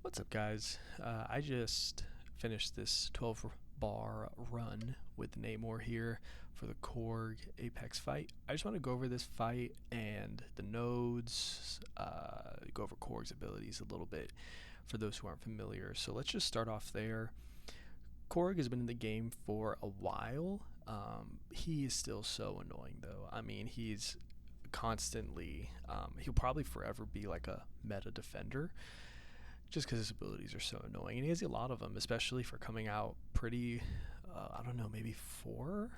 What's up, guys? I just finished this 12 bar run with Namor here for the Korg Apex fight. I just want to go over this fight and the nodes, go over Korg's abilities a little bit for those who aren't familiar. So let's just start off there. Korg has been in the game for a while. He is still so annoying, though. I mean, he's constantly, he'll probably forever be like a meta defender just because his abilities are so annoying. And he has a lot of them, especially for coming out pretty, I don't know, maybe 4-5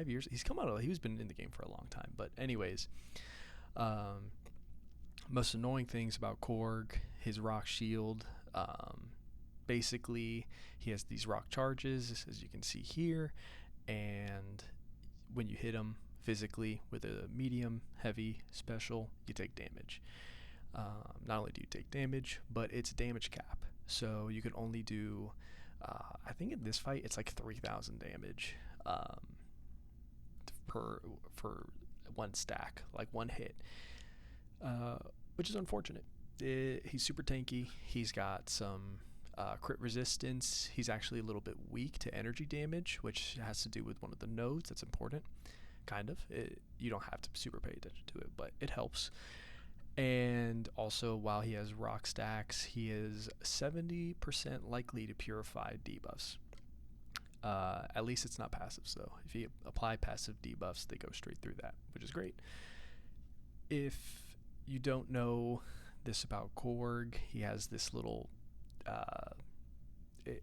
years. He's been in the game for a long time. But anyways, um, most annoying things about Korg, his rock shield. Basically, he has these rock charges, as you can see here. And when you hit him physically with a medium, heavy, special, you take damage. Not only do you take damage, but it's a damage cap. So you can only do, I think in this fight, it's like 3,000 damage for one stack, like one hit, which is unfortunate. He's super tanky. He's got some crit resistance. He's actually a little bit weak to energy damage, which has to do with one of the nodes. That's important, kind of. You don't have to super pay attention to it, but it helps. And also, while he has rock stacks, he is 70% likely to purify debuffs. At least it's not passives, though. If you apply passive debuffs, they go straight through that, which is great. If you don't know this about Korg, he has this little,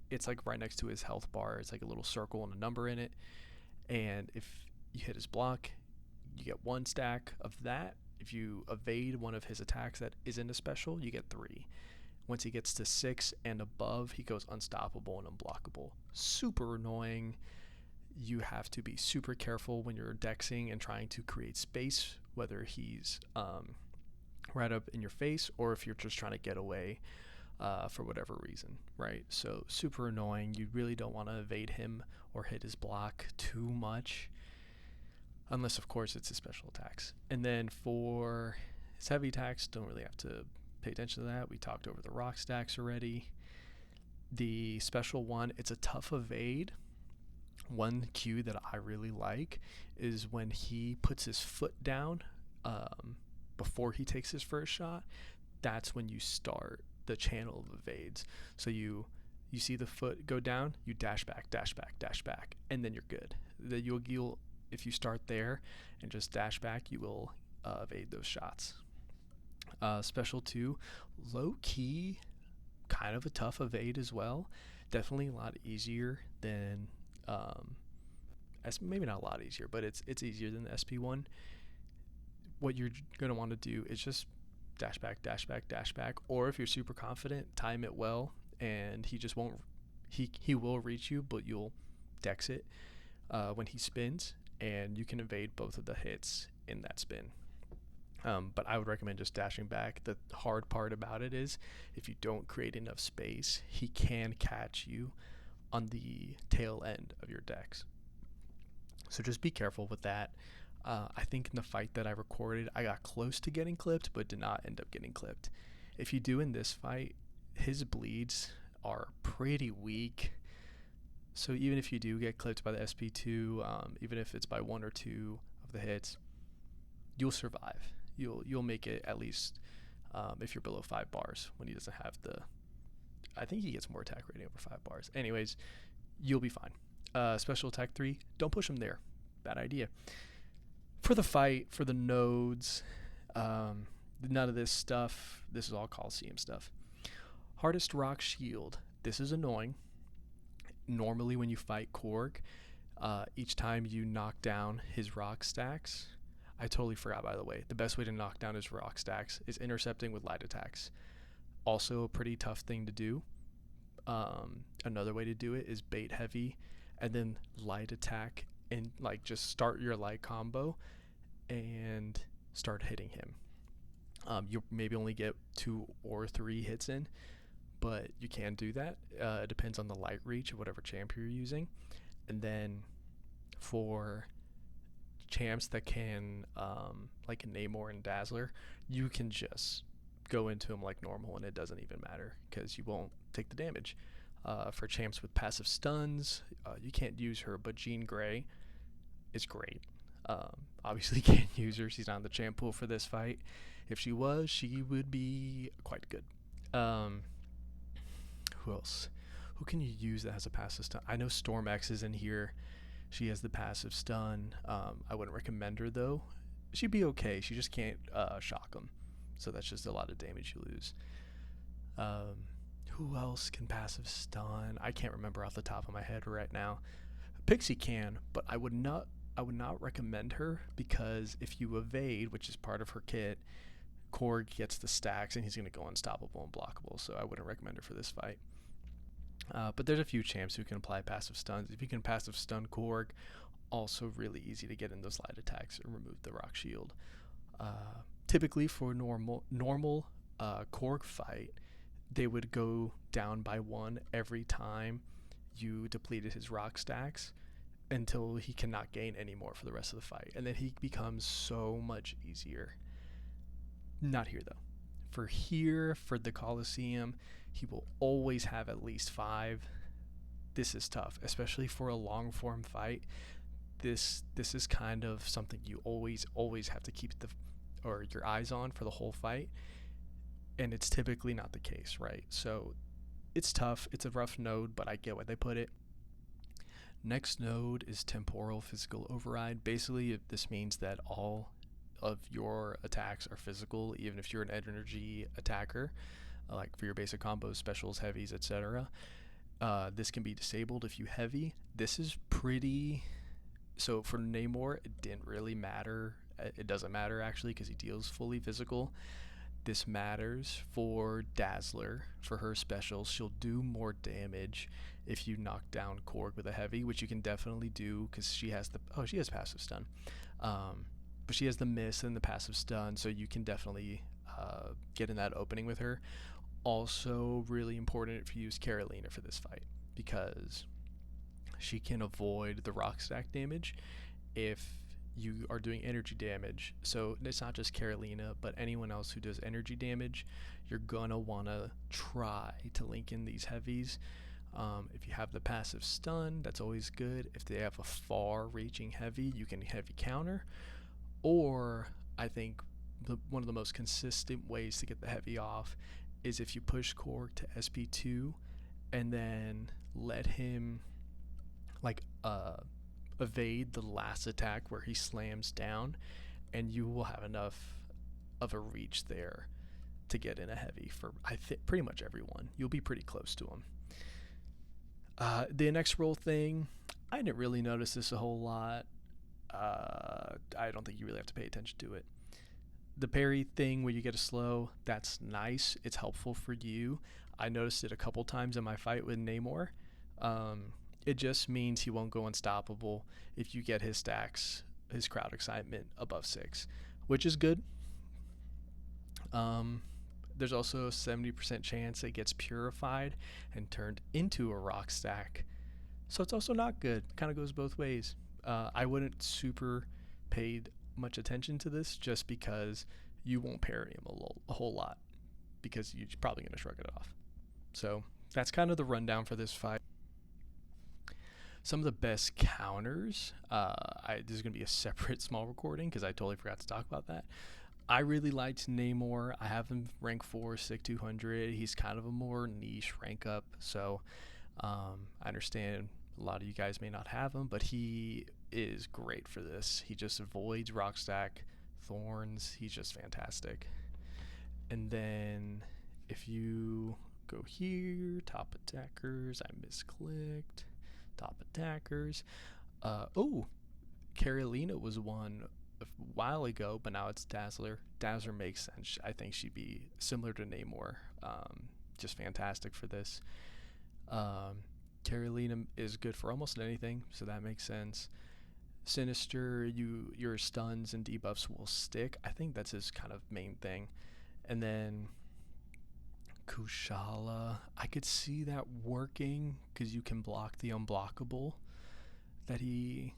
it's like right next to his health bar. It's like a little circle and a number in it. And if you hit his block, you get one stack of that. If you evade one of his attacks that isn't a special, you get 3. Once he gets to 6 and above, he goes unstoppable and unblockable. Super annoying. You have to be super careful when you're dexing and trying to create space, whether he's right up in your face or if you're just trying to get away for whatever reason, right? So super annoying. You really don't want to evade him or hit his block too much. Unless, of course, it's his special attacks. And then for his heavy attacks, don't really have to pay attention to that. We talked over the rock stacks already. The special one, it's a tough evade. One cue that I really like is when he puts his foot down before he takes his first shot. That's when you start the channel of evades. So you see the foot go down, you dash back, and then you're good. You'll if you start there and just dash back, you will evade those shots. Special 2, low key, kind of a tough evade as well. Definitely a lot easier than, maybe not a lot easier, but it's easier than the SP1. What you're going to want to do is just dash back, or if you're super confident, time it well, and he just won't, he will reach you, but you'll dex it when he spins, and you can evade both of the hits in that spin. But I would recommend just dashing back. The hard part about it is if you don't create enough space, he can catch you on the tail end of your dex. So just be careful with that. I think in the fight that I recorded, I got close to getting clipped, but did not end up getting clipped. If you do in this fight, his bleeds are pretty weak. So even if you do get clipped by the SP2, even if it's by 1 or 2 of the hits, you'll survive. You'll make it at least if you're below 5 bars when he doesn't have the. I think he gets more attack rating over 5 bars. Anyways, you'll be fine. Special attack 3, don't push him there. Bad idea. For the fight, for the nodes, none of this stuff. This is all Coliseum stuff. Hardest rock shield. This is annoying. Normally when you fight Korg, each time you knock down his rock stacks, I totally forgot, by the way, the best way to knock down his rock stacks is intercepting with light attacks. Also a pretty tough thing to do. Another way to do it is bait heavy and then light attack and like just start your light combo and start hitting him. You'll maybe only get 2 or 3 hits in, but you can do that. It depends on the light reach of whatever champ you're using. And then for champs that can, like Namor and Dazzler, you can just go into him like normal, and it doesn't even matter because you won't take the damage. For champs with passive stuns, you can't use her, but Jean Grey is great. Obviously, can't use her. She's not in the champ pool for this fight. If she was, she would be quite good. Who else? Who can you use that has a passive stun? I know Storm X is in here. She has the passive stun. I wouldn't recommend her though. She'd be okay. She just can't shock them. So that's just a lot of damage you lose. Who else can passive stun? I can't remember off the top of my head right now. Pixie can, but I would not recommend her because if you evade, which is part of her kit, Korg gets the stacks and he's going to go unstoppable and blockable. So I wouldn't recommend her for this fight. But there's a few champs who can apply passive stuns. If you can passive stun Korg, also really easy to get in those light attacks and remove the rock shield. Typically for normal Korg fight, they would go down by 1 every time you depleted his rock stacks until he cannot gain any more for the rest of the fight. And then he becomes so much easier. Not here though. For the Coliseum, he will always have at least 5. This is tough, especially for a long form fight. This is kind of something you always have to keep your eyes on for the whole fight, and it's typically not the case, right? So it's tough. It's a rough node, but I get why they put it. Next node is temporal physical override. Basically, this means that all of your attacks are physical, even if you're an energy attacker, like for your basic combos, specials, heavies, etc. This can be disabled if you heavy. This is pretty. So for Namor, it didn't really matter. It doesn't matter actually because he deals fully physical. This matters for Dazzler. For her specials, she'll do more damage if you knock down Korg with a heavy, which you can definitely do because she has passive stun. But she has the miss and the passive stun, so you can definitely get in that opening with her. Also really important if you use Carolina for this fight because she can avoid the rock stack damage if you are doing energy damage. So it's not just Carolina, but anyone else who does energy damage, you're gonna wanna try to link in these heavies. If you have the passive stun, that's always good. If they have a far-reaching heavy, you can heavy counter. Or I think one of the most consistent ways to get the heavy off is if you push Korg to SP2 and then let him evade the last attack where he slams down, and you will have enough of a reach there to get in a heavy for pretty much everyone. You'll be pretty close to him. The next roll thing, I didn't really notice this a whole lot. I don't think you really have to pay attention to it. The parry thing where you get a slow, that's nice. It's helpful for you. I noticed it a couple times in my fight with Namor. It just means he won't go unstoppable if you get his stacks, his crowd excitement above 6, which is good. There's also a 70% chance it gets purified and turned into a rock stack. So it's also not good. Kind of goes both ways. I wouldn't super pay much attention to this just because you won't parry him a whole lot because you're probably going to shrug it off. So that's kind of the rundown for this fight. Some of the best counters, this is going to be a separate small recording because I totally forgot to talk about that. I really liked Namor. I have him rank 4, SIG 200. He's kind of a more niche rank up, so I understand a lot of you guys may not have him, but he is great for this. He just avoids rockstack, thorns. He's just fantastic. And then if you go here, top attackers, I misclicked. Top attackers. Carolina was one a while ago, but now it's Dazzler. Dazzler makes sense. I think she'd be similar to Namor. Just fantastic for this. Carolina is good for almost anything, so that makes sense. Sinister, your stuns and debuffs will stick. I think that's his kind of main thing. And then Kushala, I could see that working because you can block the unblockable that he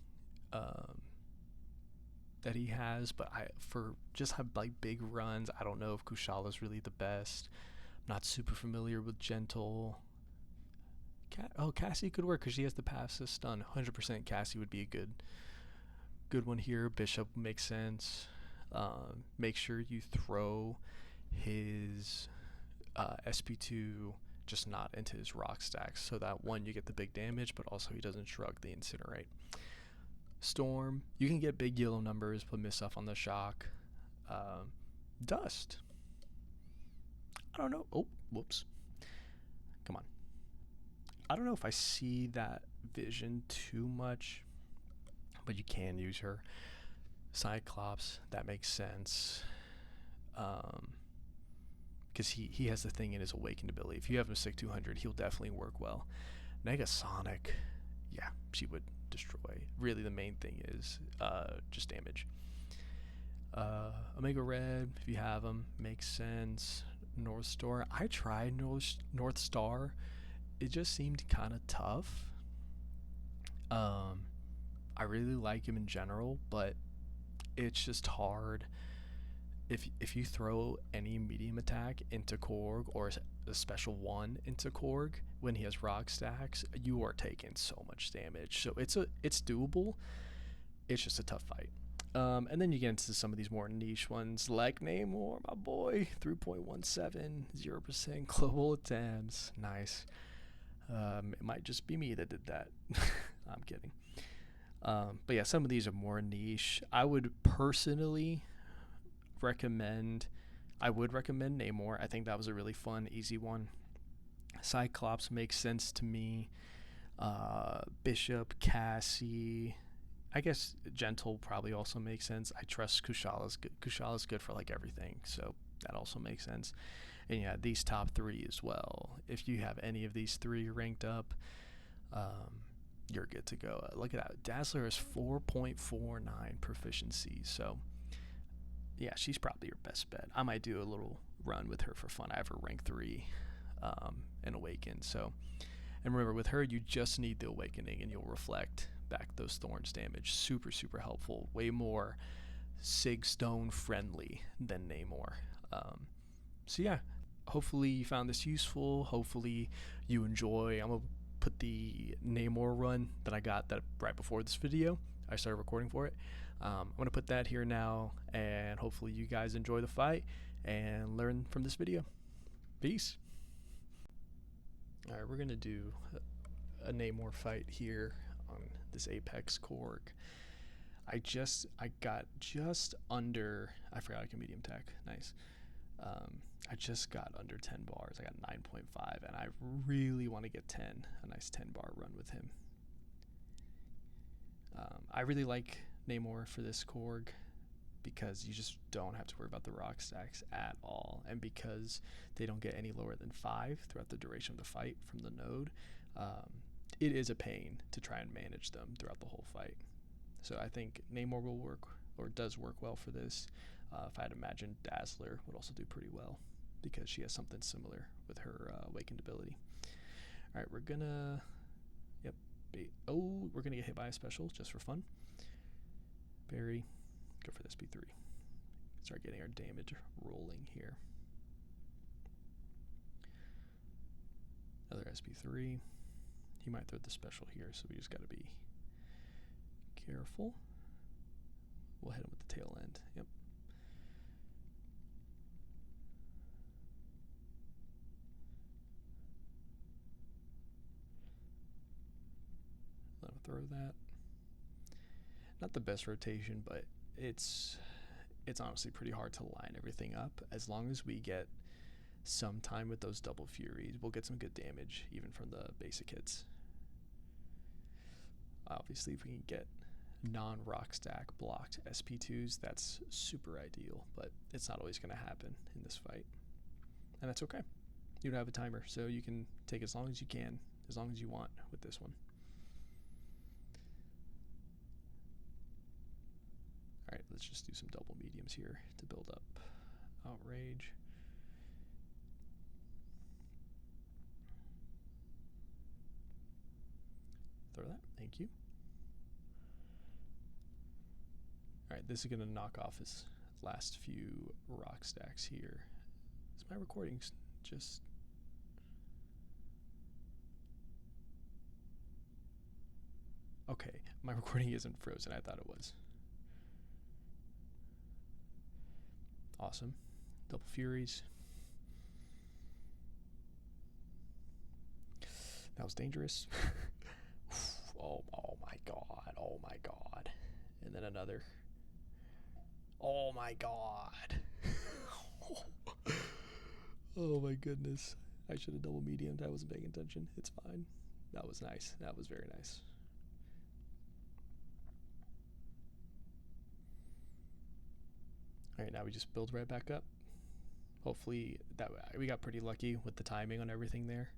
that he has, but for just have like big runs, I don't know if Kushala is really the best. I'm not super familiar with Gentle. Cassie could work because she has the passive stun. 100% Cassie would be a good one here. Bishop makes sense. Make sure you throw his SP2 just not into his rock stacks, so that one, you get the big damage, but also he doesn't shrug the incinerate. Storm, you can get big yellow numbers, but miss off on the shock. Dust, I don't know. Oh, whoops. Come on. I don't know if I see that vision too much, but you can use her. Cyclops, that makes sense. Because he has the thing in his awakened ability. If you have a sick 200, he'll definitely work well. Negasonic, yeah, she would destroy. Really, the main thing is just damage. Omega Red, if you have them, makes sense. North Star, I tried North Star. It just seemed kind of tough. I really like him in general, but it's just hard. If you throw any medium attack into Korg or a special one into Korg when he has rock stacks, you are taking so much damage. So it's doable. It's just a tough fight. And then you get into some of these more niche ones like Namor, my boy, 3.17, 0% global attempts. Nice. It might just be me that did that. I'm kidding. But yeah, some of these are more niche. I would recommend Namor. I think that was a really fun, easy one. Cyclops makes sense to me. Bishop, Cassie, I guess Gentle probably also makes sense. I trust Kushala's good. Kushala's good for like everything, so that also makes sense. And yeah, these top three as well. If you have any of these three ranked up, you're good to go. Look at that. Dazzler has 4.49 proficiency, so yeah, she's probably your best bet. I might do a little run with her for fun. I have her rank 3 and Awaken. So, and remember, with her, you just need the Awakening, and you'll reflect back those Thorns damage. Super, super helpful. Way more Sig Stone friendly than Namor. So yeah, hopefully you found this useful. Hopefully you enjoy. I'm gonna put the Namor run that I got that right before this video. I started recording for it. I'm going to put that here now, and hopefully you guys enjoy the fight and learn from this video. Peace. Alright, we're going to do a Namor fight here on this Apex Korg. I got just under, I forgot I can medium tech, nice. I just got under 10 bars, I got 9.5, and I really want to get 10, a nice 10 bar run with him. I really like Namor for this Korg because you just don't have to worry about the rock stacks at all, and because they don't get any lower than 5 throughout the duration of the fight from the node, it is a pain to try and manage them throughout the whole fight. So I think Namor will work, or does work well for this. If I had imagined, Dazzler would also do pretty well because she has something similar with her awakened ability. Alright, we're gonna we're gonna get hit by a special just for fun. Barry, go for the SP3. Start getting our damage rolling here. Another SP3. He might throw the special here, so we just gotta be careful. We'll hit him with the tail end. Yep. Let him throw that. Not the best rotation, but it's honestly pretty hard to line everything up. As long as we get some time with those double furies, we'll get some good damage even from the basic hits. Obviously, if we can get non-rock stack blocked SP2s, that's super ideal, but it's not always going to happen in this fight, and that's okay. You don't have a timer, so you can take as long as you can, as long as you want with this one. Alright, let's just do some double mediums here to build up outrage. Throw that, thank you. Alright, this is gonna knock off his last few rock stacks here. Is my recording just... Okay, my recording isn't frozen. I thought it was. Awesome. Double Furies. That was dangerous. Oh my god. Oh my god. And then another. Oh my god. Oh my goodness. I should have double mediumed. I wasn't paying attention. It's fine. That was nice. That was very nice. Alright, now we just build right back up. Hopefully that we got pretty lucky with the timing on everything there.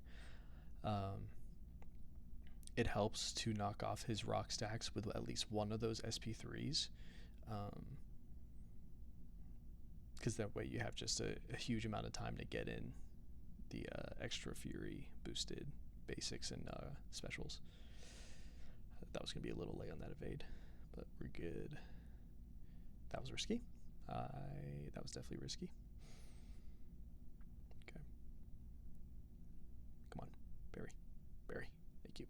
It helps to knock off his rock stacks with at least one of those SP3s. Because that way you have just a huge amount of time to get in the extra Fury boosted basics and specials. That was going to be a little late on that evade, but we're good. That was risky. That was definitely risky. Okay. Come on. Barry. Barry. Thank you.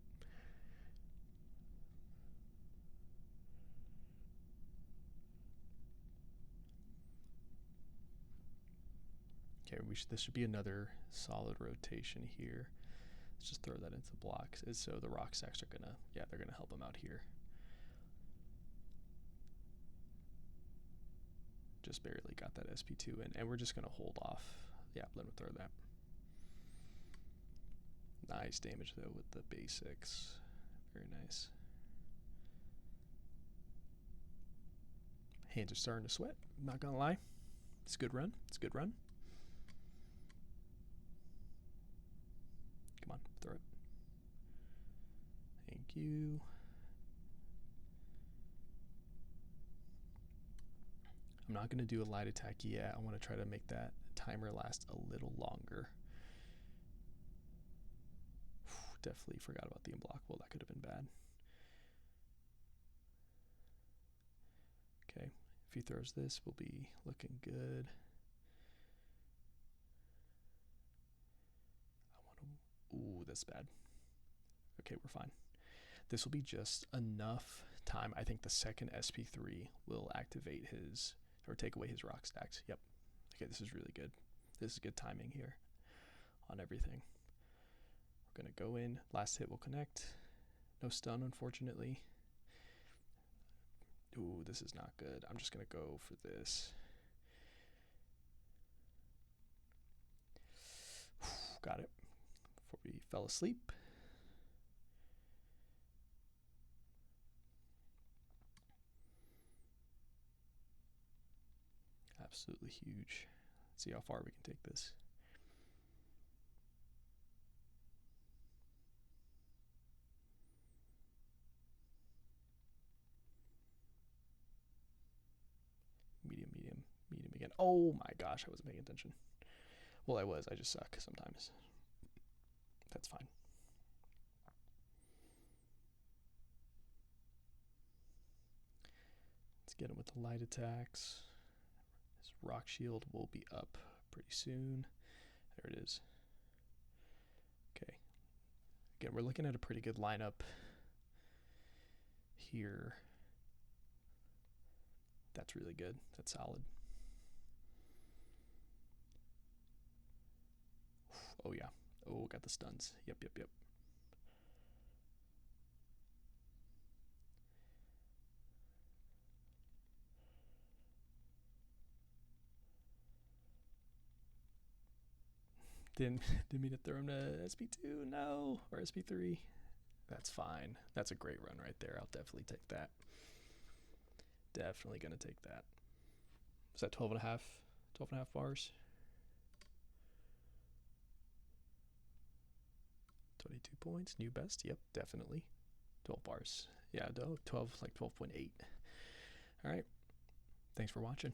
Okay, this should be another solid rotation here. Let's just throw that into blocks. So the rock stacks are gonna, they're gonna help him out here. Just barely got that SP2 in, and we're just gonna hold off. Yeah, let him throw that. Nice damage though with the basics. Very nice. Hands are starting to sweat. I'm not gonna lie. It's a good run. It's a good run. Come on, throw it. Thank you. I'm not going to do a light attack yet. I want to try to make that timer last a little longer. Definitely forgot about the unblockable. That could have been bad. Okay, if he throws this, we'll be looking good. Ooh, that's bad. Okay, we're fine. This will be just enough time. I think the second SP3 will activate his, or take away his rock stacks. Yep. Okay, this is really good. This is good timing here on everything. We're going to go in. Last hit will connect. No stun, unfortunately. Ooh, this is not good. I'm just going to go for this. Got it. Before we fell asleep. Absolutely huge. Let's see how far we can take this. Medium, medium, medium again. Oh my gosh, I wasn't paying attention. Well, I was. I just suck sometimes. That's fine. Let's get him with the light attacks. His rock shield will be up pretty soon. There it is. Okay. Again, we're looking at a pretty good lineup here. That's really good. That's solid. Oh, yeah. Oh, got the stuns. Yep, yep, yep. Didn't mean to throw him to SP2, no, or SP3. That's fine. That's a great run right there. I'll definitely take that. Definitely gonna take that. Is that 12 and a half bars? 22 points, new best. Yep, definitely. 12 bars. Yeah, 12, like 12.8. All right. Thanks for watching.